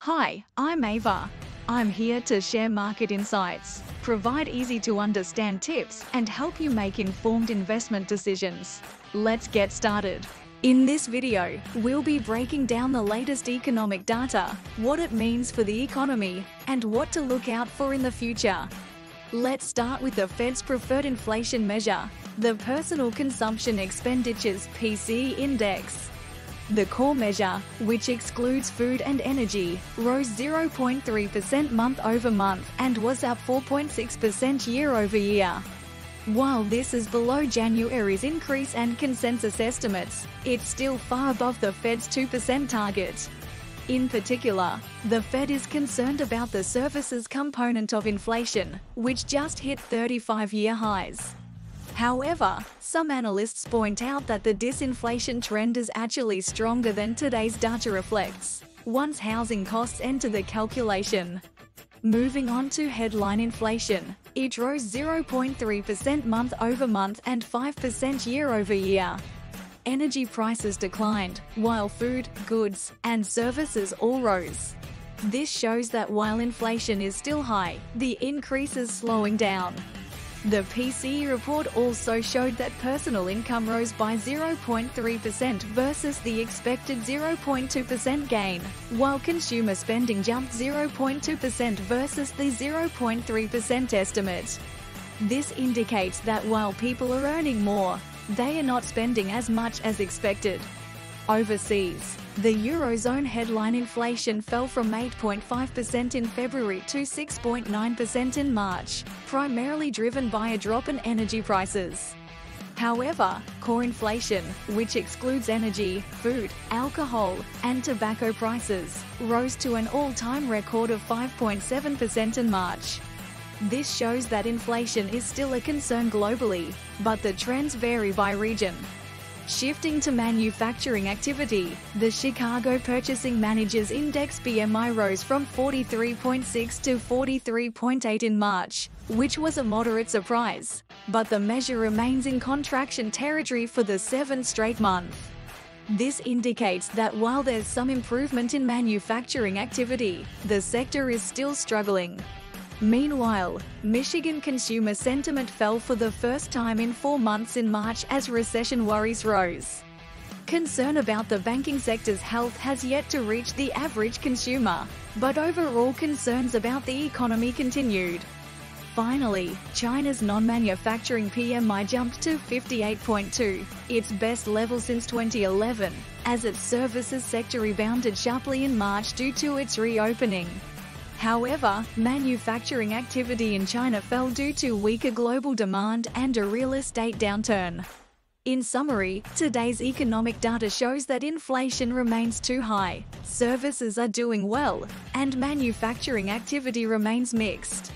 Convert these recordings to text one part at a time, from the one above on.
Hi, I'm Ava. I'm here to share market insights, provide easy-to-understand tips, and help you make informed investment decisions. Let's get started. In this video, we'll be breaking down the latest economic data, what it means for the economy, and what to look out for in the future. Let's start with the Fed's preferred inflation measure, the Personal Consumption Expenditures (PCE) Index. The core measure, which excludes food and energy, rose 0.3% month-over-month and was up 4.6% year-over-year. While this is below January's increase and consensus estimates, it's still far above the Fed's 2% target. In particular, the Fed is concerned about the services component of inflation, which just hit 35-year highs. However, some analysts point out that the disinflation trend is actually stronger than today's data reflects, once housing costs enter the calculation. Moving on to headline inflation, it rose 0.3% month-over-month and 5% year-over-year. Energy prices declined, while food, goods, and services all rose. This shows that while inflation is still high, the increase is slowing down. The PCE report also showed that personal income rose by 0.3% versus the expected 0.2% gain, while consumer spending jumped 0.2% versus the 0.3% estimate. This indicates that while people are earning more, they are not spending as much as expected. Overseas, the Eurozone headline inflation fell from 8.5% in February to 6.9% in March, primarily driven by a drop in energy prices. However, core inflation, which excludes energy, food, alcohol, and tobacco prices, rose to an all-time record of 5.7% in March. This shows that inflation is still a concern globally, but the trends vary by region. Shifting to manufacturing activity, the Chicago Purchasing Managers Index PMI rose from 43.6 to 43.8 in March, which was a moderate surprise, but the measure remains in contraction territory for the 7th straight month. This indicates that while there's some improvement in manufacturing activity, the sector is still struggling. Meanwhile, Michigan consumer sentiment fell for the first time in 4 months in March as recession worries rose. Concern about the banking sector's health has yet to reach the average consumer, but overall concerns about the economy continued. Finally, China's non-manufacturing PMI jumped to 58.2, its best level since 2011, as its services sector rebounded sharply in March due to its reopening. However, manufacturing activity in China fell due to weaker global demand and a real estate downturn. In summary, today's economic data shows that inflation remains too high, services are doing well, and manufacturing activity remains mixed.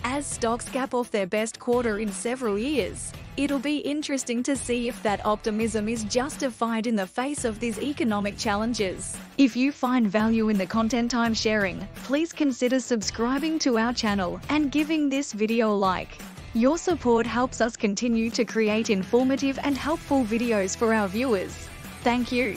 As stocks cap off their best quarter in several years, it'll be interesting to see if that optimism is justified in the face of these economic challenges. If you find value in the content I'm sharing, please consider subscribing to our channel and giving this video a like. Your support helps us continue to create informative and helpful videos for our viewers. Thank you.